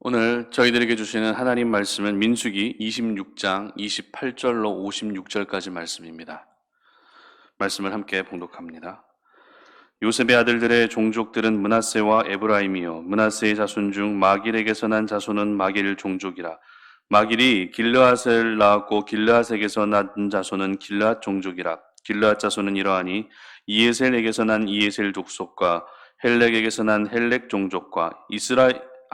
오늘 저희들에게 주시는 하나님 말씀은 민수기 26장 28절로 56절까지 말씀입니다. 말씀을 함께 봉독합니다. 요셉의 아들들의 종족들은 므낫세와 에브라임이요 므낫세의 자손 중 마길에게서 난 자손은 마길 종족이라. 마길이 길르앗을 낳았고 길르앗에게서 난 자손은 길르앗 종족이라. 길르앗 자손은 이러하니 이에셀에게서 난 이에셀 족속과 헬렉에게서 난 헬렉 종족과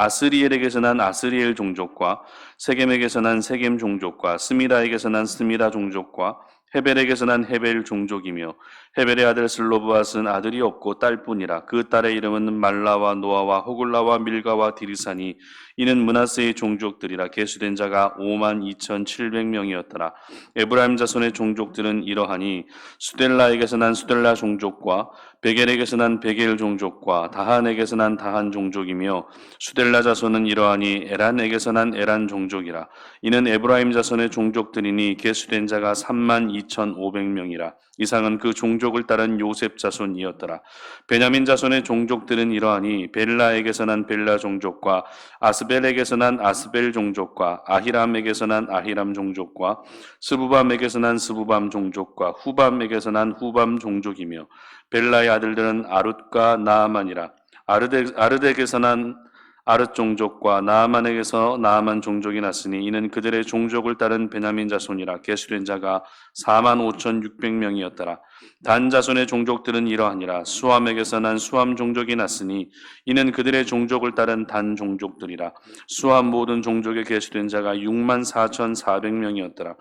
아스리엘에게서 난 아스리엘 종족과 세겜에게서 난 세겜 종족과 스미다에게서 난 스미다 종족과 헤벨에게서 난 헤벨 종족이며 헤벨의 아들 슬로브앗은 아들이 없고 딸뿐이라. 그 딸의 이름은 말라와 노아와 호글라와 밀가와 디리사니 이는 므낫세의 종족들이라. 계수된 자가 52,700명이었더라. 에브라임 자손의 종족들은 이러하니 수델라에게서 난 수델라 종족과 베겔에게서 난 베겔 종족과 다한에게서 난 다한 종족이며 수델라 자손은 이러하니 에란에게서 난 에란 종족이라. 이는 에브라임 자손의 종족들이니 계수된 자가 32,500명이라. 이상은 그 종족을 따른 요셉 자손이었더라. 베냐민 자손의 종족들은 이러하니 벨라에게서 난 벨라 종족과 아스벨에게서 난 아스벨 종족과 아히람에게서 난 아히람 종족과 스부밤에게서 난 스부밤 종족과 후밤에게서 난 후밤 종족이며 벨라의 아들들은 아룻과 나아만이라. 아르덱에서 난 아르 종족과 나아만에게서 나아만 종족이 났으니 이는 그들의 종족을 따른 베냐민 자손이라. 계수된 자가 45,600명이었더라. 단 자손의 종족들은 이러하니라. 수함에게서 난 수함 종족이 났으니 이는 그들의 종족을 따른 단 종족들이라. 수함 모든 종족에 계수된 자가 64,400명이었더라.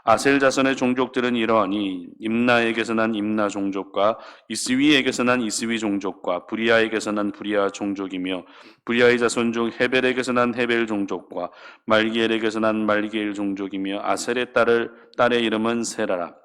아셀 자손의 종족들은 이러하니 임나에게서 난 임나 종족과 이스위에게서 난 이스위 종족과 브리아에게서 난 브리아 종족이며 브리아의 자손 중 헤벨에게서 난 헤벨 종족과 말기엘에게서 난 말기엘 종족이며 아셀의 딸의 이름은 세라라.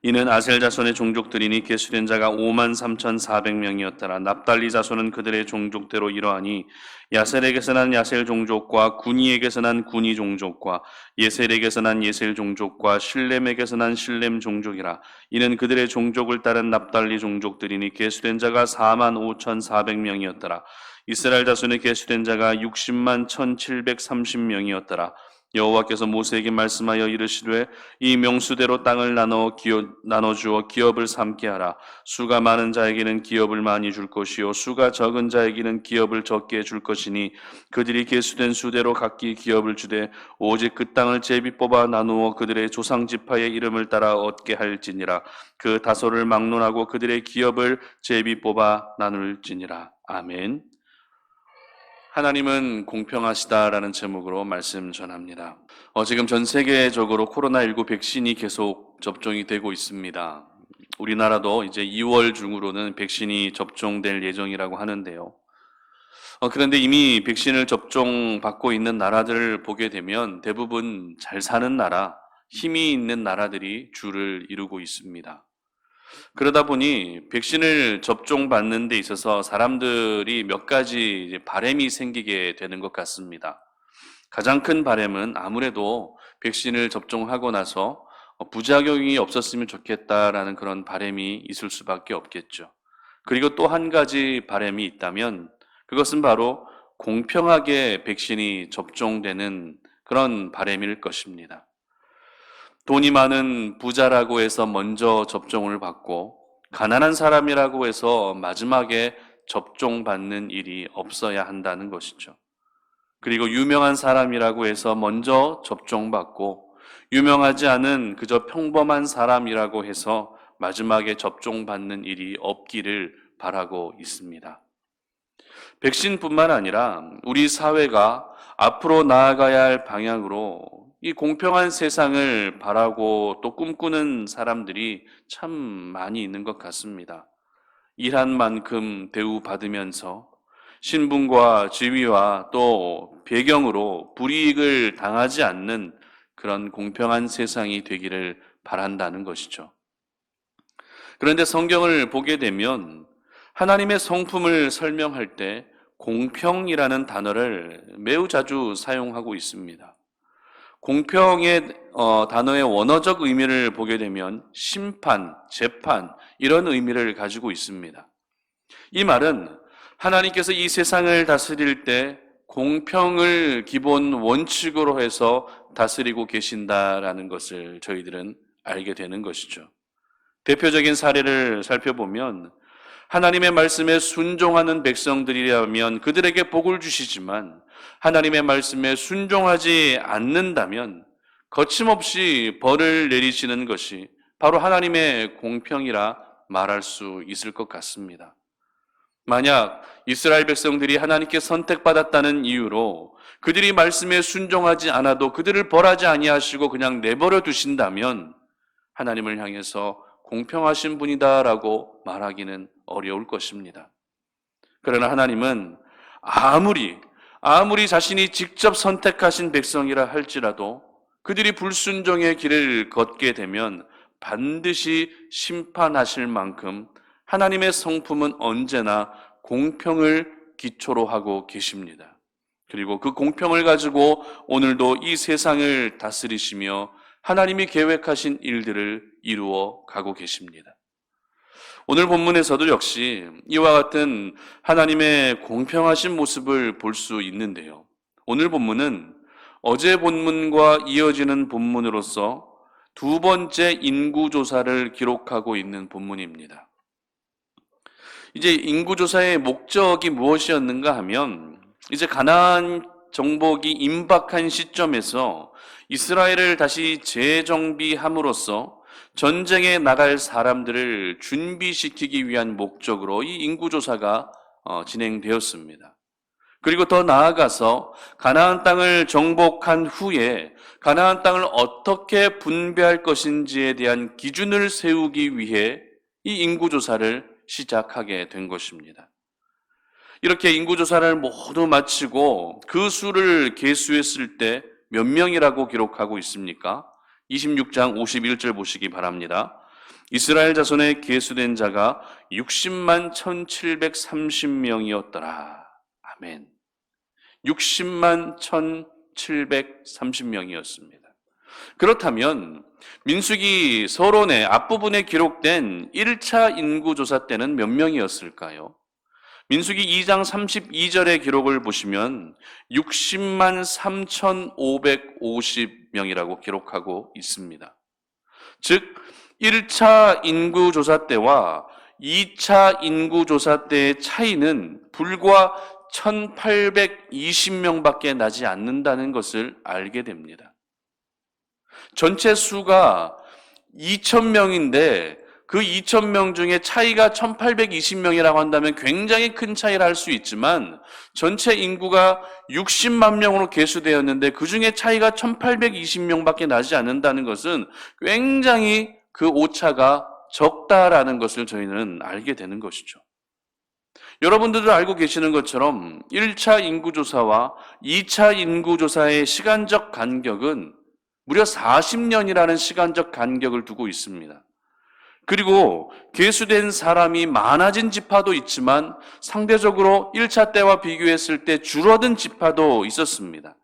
이는 아셀 자손의 종족들이니 계수된 자가 53,400명이었더라. 납달리 자손은 그들의 종족대로 이러하니 야셀에게서 난 야셀 종족과 구니에게서 난 구니 종족과 예셀에게서 난 예셀 종족과 실렘에게서 난 실렘 종족이라. 이는 그들의 종족을 따른 납달리 종족들이니 계수된 자가 45,400명이었더라. 이스라엘 자손의 계수된 자가 60만 1,730명이었더라. 여호와께서 모세에게 말씀하여 이르시되 이 명수대로 땅을 나눠주어 기업을 삼게 하라. 수가 많은 자에게는 기업을 많이 줄 것이요 수가 적은 자에게는 기업을 적게 줄 것이니 그들이 계수된 수대로 각기 기업을 주되 오직 그 땅을 제비 뽑아 나누어 그들의 조상 지파의 이름을 따라 얻게 할지니라. 그 다소를 막론하고 그들의 기업을 제비 뽑아 나눌지니라. 아멘. 하나님은 공평하시다라는 제목으로 말씀 전합니다. 지금 전 세계적으로 코로나19 백신이 계속 접종이 되고 있습니다. 우리나라도 이제 2월 중으로는 백신이 접종될 예정이라고 하는데요. 그런데 이미 백신을 접종받고 있는 나라들을 보게 되면 대부분 잘 사는 나라, 힘이 있는 나라들이 주를 이루고 있습니다. 그러다 보니 백신을 접종받는 데 있어서 사람들이 몇 가지 바램이 생기게 되는 것 같습니다. 가장 큰 바램은 아무래도 백신을 접종하고 나서 부작용이 없었으면 좋겠다라는 그런 바램이 있을 수밖에 없겠죠. 그리고 또 한 가지 바램이 있다면 그것은 바로 공평하게 백신이 접종되는 그런 바램일 것입니다. 돈이 많은 부자라고 해서 먼저 접종을 받고 가난한 사람이라고 해서 마지막에 접종받는 일이 없어야 한다는 것이죠. 그리고 유명한 사람이라고 해서 먼저 접종받고 유명하지 않은 그저 평범한 사람이라고 해서 마지막에 접종받는 일이 없기를 바라고 있습니다. 백신뿐만 아니라 우리 사회가 앞으로 나아가야 할 방향으로 이 공평한 세상을 바라고 또 꿈꾸는 사람들이 참 많이 있는 것 같습니다. 일한 만큼 대우받으면서 신분과 지위와 또 배경으로 불이익을 당하지 않는 그런 공평한 세상이 되기를 바란다는 것이죠. 그런데 성경을 보게 되면 하나님의 성품을 설명할 때 공평이라는 단어를 매우 자주 사용하고 있습니다. 공평의 단어의 원어적 의미를 보게 되면 심판, 재판 이런 의미를 가지고 있습니다. 이 말은 하나님께서 이 세상을 다스릴 때 공평을 기본 원칙으로 해서 다스리고 계신다라는 것을 저희들은 알게 되는 것이죠. 대표적인 사례를 살펴보면 하나님의 말씀에 순종하는 백성들이라면 그들에게 복을 주시지만 하나님의 말씀에 순종하지 않는다면 거침없이 벌을 내리시는 것이 바로 하나님의 공평이라 말할 수 있을 것 같습니다. 만약 이스라엘 백성들이 하나님께 선택받았다는 이유로 그들이 말씀에 순종하지 않아도 그들을 벌하지 아니하시고 그냥 내버려 두신다면 하나님을 향해서 공평하신 분이다라고 말하기는 어려울 것입니다. 그러나 하나님은 아무리 자신이 직접 선택하신 백성이라 할지라도 그들이 불순종의 길을 걷게 되면 반드시 심판하실 만큼 하나님의 성품은 언제나 공평을 기초로 하고 계십니다. 그리고 그 공평을 가지고 오늘도 이 세상을 다스리시며 하나님이 계획하신 일들을 이루어 가고 계십니다. 오늘 본문에서도 역시 이와 같은 하나님의 공평하신 모습을 볼 수 있는데요. 오늘 본문은 어제 본문과 이어지는 본문으로서 두 번째 인구조사를 기록하고 있는 본문입니다. 이제 인구조사의 목적이 무엇이었는가 하면 이제 가나안 정복이 임박한 시점에서 이스라엘을 다시 재정비함으로써 전쟁에 나갈 사람들을 준비시키기 위한 목적으로 이 인구조사가 진행되었습니다. 그리고 더 나아가서 가나안 땅을 정복한 후에 가나안 땅을 어떻게 분배할 것인지에 대한 기준을 세우기 위해 이 인구조사를 시작하게 된 것입니다. 이렇게 인구조사를 모두 마치고 그 수를 계수했을 때 몇 명이라고 기록하고 있습니까? 26장 51절 보시기 바랍니다. 이스라엘 자손에 계수된 자가 60만 1730명이었더라. 아멘. 60만 1730명이었습니다. 그렇다면 민수기 서론의 앞부분에 기록된 1차 인구조사 때는 몇 명이었을까요? 민수기 2장 32절의 기록을 보시면 60만 3,550명이라고 기록하고 있습니다. 즉 1차 인구조사 때와 2차 인구조사 때의 차이는 불과 1,820명밖에 나지 않는다는 것을 알게 됩니다. 전체 수가 2,000명인데 그 2,000명 중에 차이가 1,820명이라고 한다면 굉장히 큰 차이를 할 수 있지만 전체 인구가 60만 명으로 계수되었는데 그 중에 차이가 1,820명밖에 나지 않는다는 것은 굉장히 그 오차가 적다라는 것을 저희는 알게 되는 것이죠. 여러분들도 알고 계시는 것처럼 1차 인구조사와 2차 인구조사의 시간적 간격은 무려 40년이라는 시간적 간격을 두고 있습니다. 그리고 계수된 사람이 많아진 지파도 있지만 상대적으로 1차 때와 비교했을 때 줄어든 지파도 있었습니다.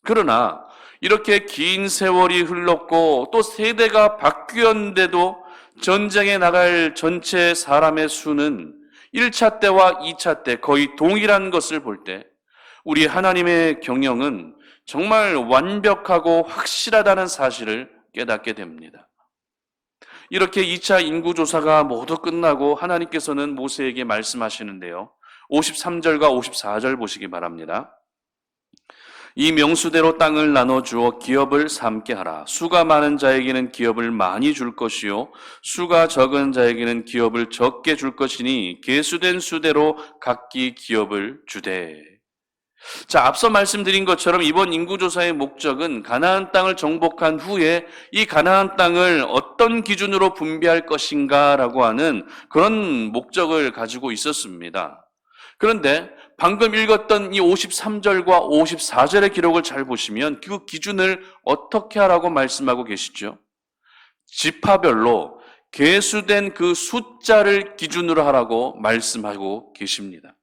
그러나 이렇게 긴 세월이 흘렀고 또 세대가 바뀌었는데도 전쟁에 나갈 전체 사람의 수는 1차 때와 2차 때 거의 동일한 것을 볼 때 우리 하나님의 경영은 정말 완벽하고 확실하다는 사실을 깨닫게 됩니다. 이렇게 2차 인구조사가 모두 끝나고 하나님께서는 모세에게 말씀하시는데요. 53절과 54절 보시기 바랍니다. 이 명수대로 땅을 나눠주어 기업을 삼게 하라. 수가 많은 자에게는 기업을 많이 줄 것이요 수가 적은 자에게는 기업을 적게 줄 것이니 계수된 수대로 각기 기업을 주되. 자, 앞서 말씀드린 것처럼 이번 인구조사의 목적은 가나안 땅을 정복한 후에 이 가나안 땅을 어떤 기준으로 분배할 것인가라고 하는 그런 목적을 가지고 있었습니다. 그런데 방금 읽었던 이 53절과 54절의 기록을 잘 보시면 그 기준을 어떻게 하라고 말씀하고 계시죠? 지파별로 계수된 그 숫자를 기준으로 하라고 말씀하고 계십니다.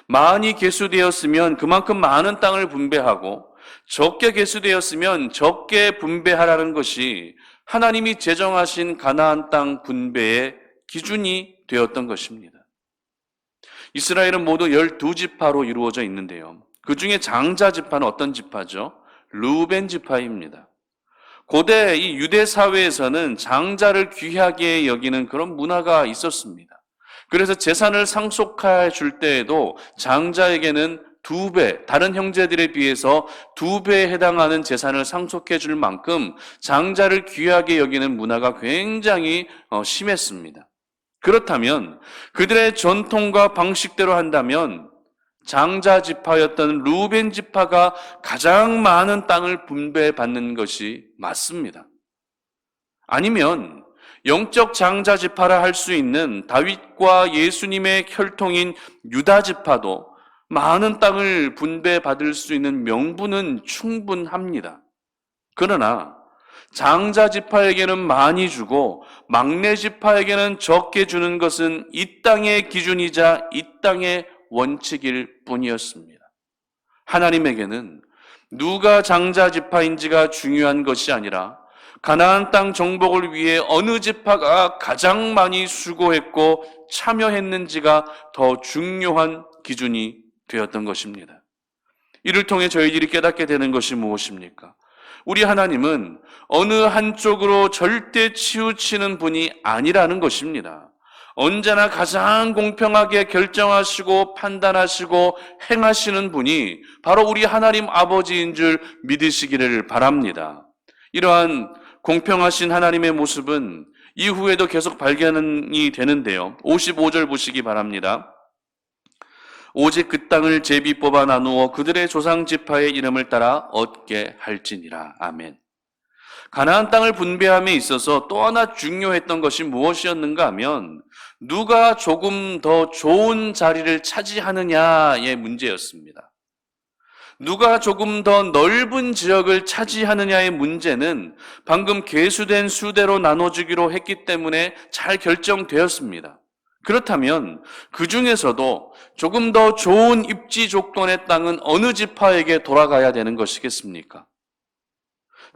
많이 계수되었으면 그만큼 많은 땅을 분배하고 적게 계수되었으면 적게 분배하라는 것이 하나님이 제정하신 가나안 땅 분배의 기준이 되었던 것입니다. 이스라엘은 모두 12지파로 이루어져 있는데요. 그 중에 장자 지파는 어떤 지파죠? 르우벤 지파입니다. 고대 이 유대 사회에서는 장자를 귀하게 여기는 그런 문화가 있었습니다. 그래서 재산을 상속해 줄 때에도 장자에게는 2배, 다른 형제들에 비해서 2배에 해당하는 재산을 상속해 줄 만큼 장자를 귀하게 여기는 문화가 굉장히 심했습니다. 그렇다면 그들의 전통과 방식대로 한다면 장자 지파였던 르우벤 지파가 가장 많은 땅을 분배받는 것이 맞습니다. 아니면 영적 장자 지파라 할 수 있는 다윗과 예수님의 혈통인 유다 지파도 많은 땅을 분배받을 수 있는 명분은 충분합니다. 그러나 장자 지파에게는 많이 주고 막내 지파에게는 적게 주는 것은 이 땅의 기준이자 이 땅의 원칙일 뿐이었습니다. 하나님에게는 누가 장자 지파인지가 중요한 것이 아니라 가나안 땅 정복을 위해 어느 지파가 가장 많이 수고했고 참여했는지가 더 중요한 기준이 되었던 것입니다. 이를 통해 저희들이 깨닫게 되는 것이 무엇입니까? 우리 하나님은 어느 한쪽으로 절대 치우치는 분이 아니라는 것입니다. 언제나 가장 공평하게 결정하시고 판단하시고 행하시는 분이 바로 우리 하나님 아버지인 줄 믿으시기를 바랍니다. 이러한 공평하신 하나님의 모습은 이후에도 계속 발견이 되는데요. 55절 보시기 바랍니다. 오직 그 땅을 제비 뽑아 나누어 그들의 조상 지파의 이름을 따라 얻게 할지니라. 아멘. 가나안 땅을 분배함에 있어서 또 하나 중요했던 것이 무엇이었는가 하면 누가 조금 더 좋은 자리를 차지하느냐의 문제였습니다. 누가 조금 더 넓은 지역을 차지하느냐의 문제는 방금 계수된 수대로 나눠주기로 했기 때문에 잘 결정되었습니다. 그렇다면 그 중에서도 조금 더 좋은 입지 조건의 땅은 어느 지파에게 돌아가야 되는 것이겠습니까?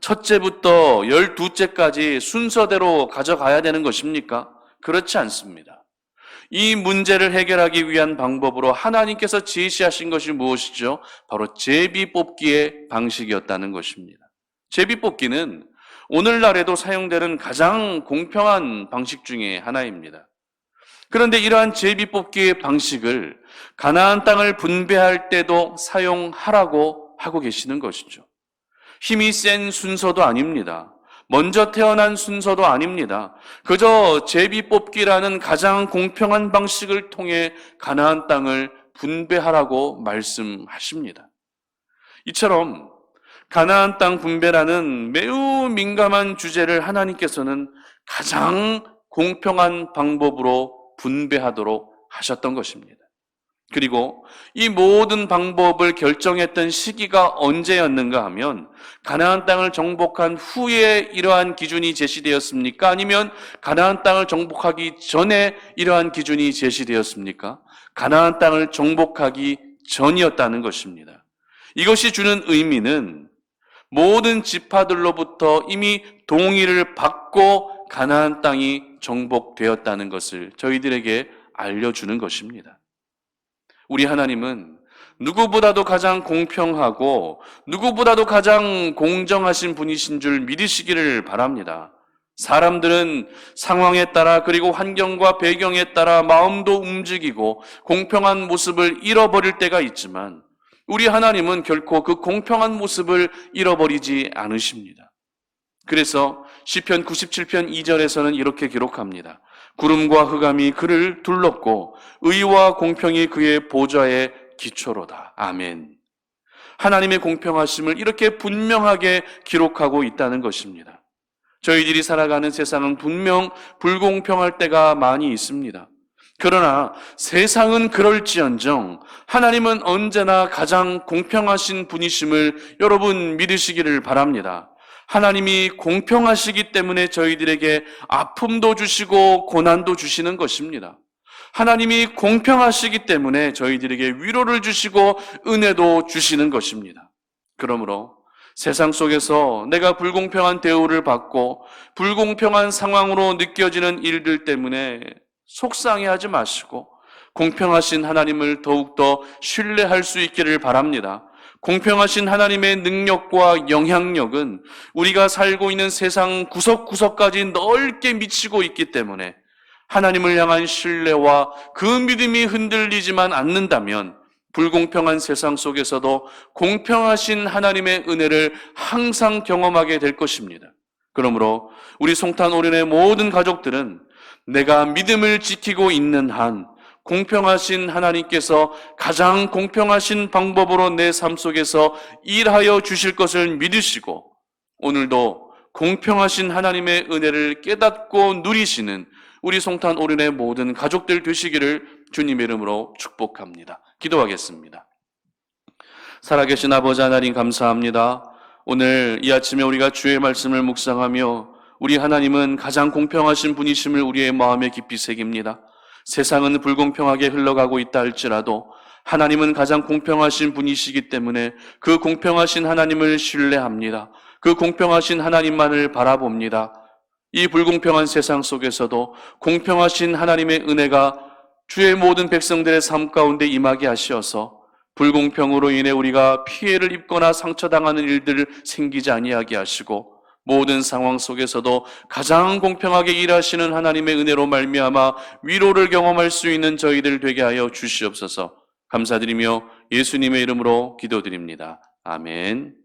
첫째부터 12째까지 순서대로 가져가야 되는 것입니까? 그렇지 않습니다. 이 문제를 해결하기 위한 방법으로 하나님께서 제시하신 것이 무엇이죠? 바로 제비 뽑기의 방식이었다는 것입니다. 제비 뽑기는 오늘날에도 사용되는 가장 공평한 방식 중에 하나입니다. 그런데 이러한 제비 뽑기의 방식을 가나안 땅을 분배할 때도 사용하라고 하고 계시는 것이죠. 힘이 센 순서도 아닙니다. 먼저 태어난 순서도 아닙니다. 그저 제비 뽑기라는 가장 공평한 방식을 통해 가나안 땅을 분배하라고 말씀하십니다. 이처럼 가나안 땅 분배라는 매우 민감한 주제를 하나님께서는 가장 공평한 방법으로 분배하도록 하셨던 것입니다. 그리고 이 모든 방법을 결정했던 시기가 언제였는가 하면 가나안 땅을 정복한 후에 이러한 기준이 제시되었습니까? 아니면 가나안 땅을 정복하기 전에 이러한 기준이 제시되었습니까? 가나안 땅을 정복하기 전이었다는 것입니다. 이것이 주는 의미는 모든 지파들로부터 이미 동의를 받고 가나안 땅이 정복되었다는 것을 저희들에게 알려주는 것입니다. 우리 하나님은 누구보다도 가장 공평하고 누구보다도 가장 공정하신 분이신 줄 믿으시기를 바랍니다. 사람들은 상황에 따라 그리고 환경과 배경에 따라 마음도 움직이고 공평한 모습을 잃어버릴 때가 있지만 우리 하나님은 결코 그 공평한 모습을 잃어버리지 않으십니다. 그래서 시편 97편 2절에서는 이렇게 기록합니다. 구름과 흑암이 그를 둘렀고 의와 공평이 그의 보좌의 기초로다. 아멘. 하나님의 공평하심을 이렇게 분명하게 기록하고 있다는 것입니다. 저희들이 살아가는 세상은 분명 불공평할 때가 많이 있습니다. 그러나 세상은 그럴지언정 하나님은 언제나 가장 공평하신 분이심을 여러분 믿으시기를 바랍니다. 하나님이 공평하시기 때문에 저희들에게 아픔도 주시고 고난도 주시는 것입니다. 하나님이 공평하시기 때문에 저희들에게 위로를 주시고 은혜도 주시는 것입니다. 그러므로 세상 속에서 내가 불공평한 대우를 받고 불공평한 상황으로 느껴지는 일들 때문에 속상해하지 마시고 공평하신 하나님을 더욱더 신뢰할 수 있기를 바랍니다. 공평하신 하나님의 능력과 영향력은 우리가 살고 있는 세상 구석구석까지 넓게 미치고 있기 때문에 하나님을 향한 신뢰와 그 믿음이 흔들리지만 않는다면 불공평한 세상 속에서도 공평하신 하나님의 은혜를 항상 경험하게 될 것입니다. 그러므로 우리 송탄 오륜의 모든 가족들은 내가 믿음을 지키고 있는 한 공평하신 하나님께서 가장 공평하신 방법으로 내 삶 속에서 일하여 주실 것을 믿으시고 오늘도 공평하신 하나님의 은혜를 깨닫고 누리시는 우리 송탄 오륜의 모든 가족들 되시기를 주님의 이름으로 축복합니다. 기도하겠습니다. 살아계신 아버지 하나님 감사합니다. 오늘 이 아침에 우리가 주의 말씀을 묵상하며 우리 하나님은 가장 공평하신 분이심을 우리의 마음에 깊이 새깁니다. 세상은 불공평하게 흘러가고 있다 할지라도 하나님은 가장 공평하신 분이시기 때문에 그 공평하신 하나님을 신뢰합니다. 그 공평하신 하나님만을 바라봅니다. 이 불공평한 세상 속에서도 공평하신 하나님의 은혜가 주의 모든 백성들의 삶 가운데 임하게 하시어서 불공평으로 인해 우리가 피해를 입거나 상처당하는 일들을 생기지 아니하게 하시고 모든 상황 속에서도 가장 공평하게 일하시는 하나님의 은혜로 말미암아 위로를 경험할 수 있는 저희들 되게 하여 주시옵소서. 감사드리며 예수님의 이름으로 기도드립니다. 아멘.